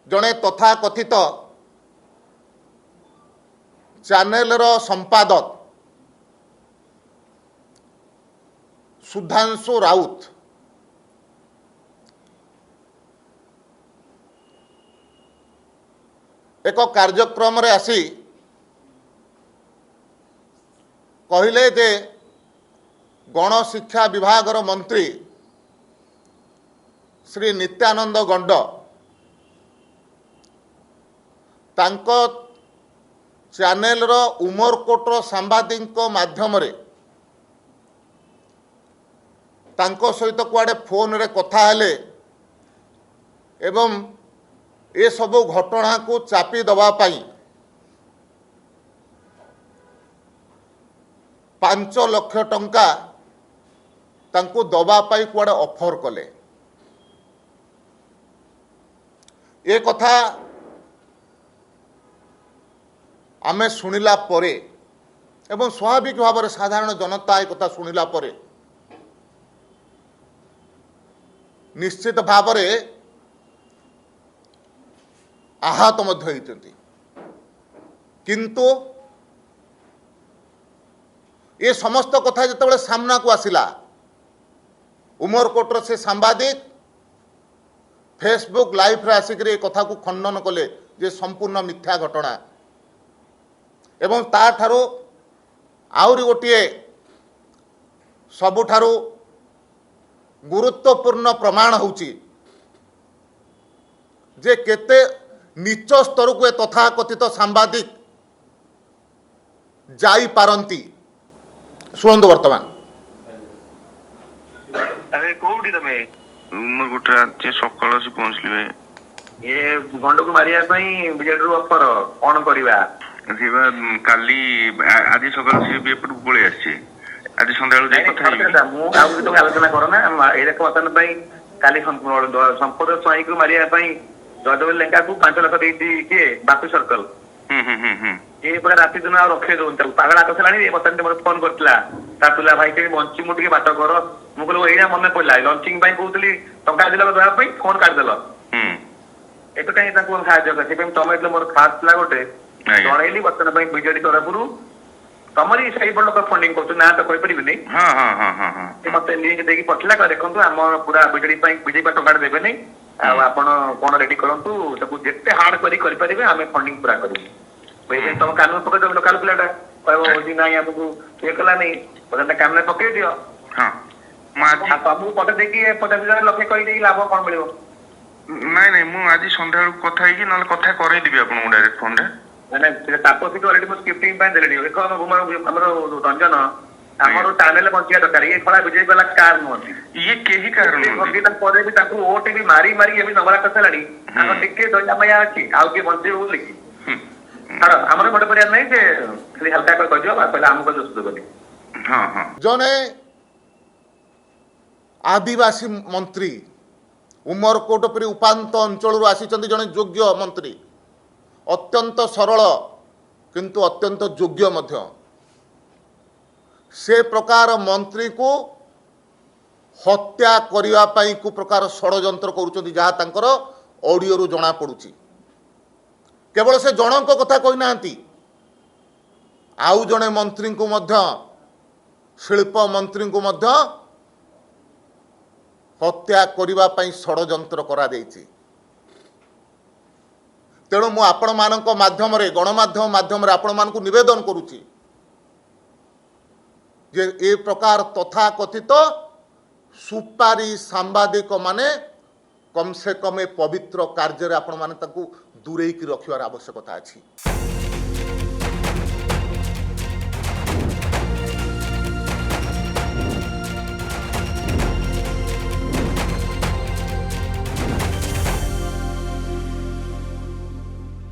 जड़े तथाकथित चैनल संपादक सुधांशु राउत एक कार्यक्रम रे आसी कहले जे गणशिक्षा विभाग मंत्री श्री नित्यानंद गंड तांको चैनल रो उमरकोटर सांबादिक माध्यम रे तांको सहित कुआडे फोन रे कथा हेले एवं ए सब घटना को चापी दबा पाई 5 लाख टंका तांको दबा पाई कुआडे ऑफर कले। ए कथा आमे सुनिला परे एवं स्वाभाविक भाव में साधारण जनता ए कथा सुनिला परे निश्चित भाव में आहत मध्य होइचंती। किंतु ये समस्त कथा जिते सामना को आसिला उमरकोटर से सांबादिक फेसबुक लाइव रे आसिक कथा को खंडन कले जे संपूर्ण मिथ्या घटना एवं ता ठारो आउरी गोटे सबुठारो गुरुत्वपूर्ण प्रमाण होची जे केते नीच स्तर को तथाकथित सांबादिक जाई पारंती। शुणु वर्तमान अरे कोउडी तमे उमर गोटे आज सकाल से पहुंचलिबे ये गंड को मारिया पई बिजेडर ऑफर कोन करबा सेवा काली आज सकाल से भी एपट पळे आछे आज संध्याळ जाई कथा हेबी मु आउ तो आलोचना करो ना ए रक वतन पई काली संपूर्ण स्वाई को मारिया पई जदवेल लेंका को 5 लाख देती के बापू सर्कल ये पूरा राति दिन आ रखे दो पागला कसलानी ए वतन ते फोन करतला तातुला भाई के बंची मु के बात करो मु कहलो एना मन पड़ला लॉन्चिंग पई कहतली टंका दिला दवा पई फोन काट देलो एतो काई ताको साहाय्य करते पे तमे એટલે मोर खास ला गोटे जणैली वतन पई बीजेडी तरफरु तमरी सही बड़ लोक फंडिंग करतो ना तो कोइ परिबे नै हां हां हां हां हां ए मते लिंक देकी पठला का देखंतु हम पूरा बीजेडी पई बीजेपी टंका देबे नै आ आपण कोन रेडी करंतु ताको जेते हार्ड करि परिबे हमें फंडिंग पूरा करू पहिले तुम कानून पकड़ दो लोकल प्लेटा कहबो ओदी नाही हमकु ये कला नहीं पता काम में पकड़ दियो हां मा सब पटे देखि 50,000 लक्ष्य कहि देई लाभ कोन मिलियो नहीं नहीं मु आज संध्याळ कथा हेकी नले कथा करै दिबी आपन डायरेक्ट फोन रे माने तापसी को ऑलरेडी मु स्क्रिप्टिंग पे देलेनी एक हमरो रंजन हमरो चैनल पहुंचिया दरकार ये खला विजय वाला कार नोती ये केही कारण होती तक पदे भी ताकू वोट भी मारी मारी एबी नवरा कसलानी हम टिके दोया मया अछि आउ के बंचे हो लिखी हां हमरो बडे परिया नहीं जे खाली हल्का कर कहियो पहले हमको दोस्त देबनी हां हां जने आदिवासी मंत्री उमरकोट पर उपांत अंचल आसीचंदी जने योग्य मंत्री अत्यंत सरल किंतु अत्यंत योग्य मध्य से प्रकार मंत्री को हत्या करिवा पई को प्रकार षडयंत्र करूचंदी जहा तांकर ऑडियो रु जणा पडुची। केवल से जनक कथा कहि नांती आउ जने मंत्री को मध्य शिल्प मंत्री को मध्य हत्या करिवा पई षडयंत्र करा देइछि। तेणु मु आपण मानक माध्यम रे गणमाध्यम माध्यम रे आपण मानकु निवेदन करूची जे ए प्रकार तथाकथित सुपारी सांबादिक माने कम से कम पवित्र कार्य रे आपण माने ताकू दूरेई की रखिवार आवश्यकता अछि।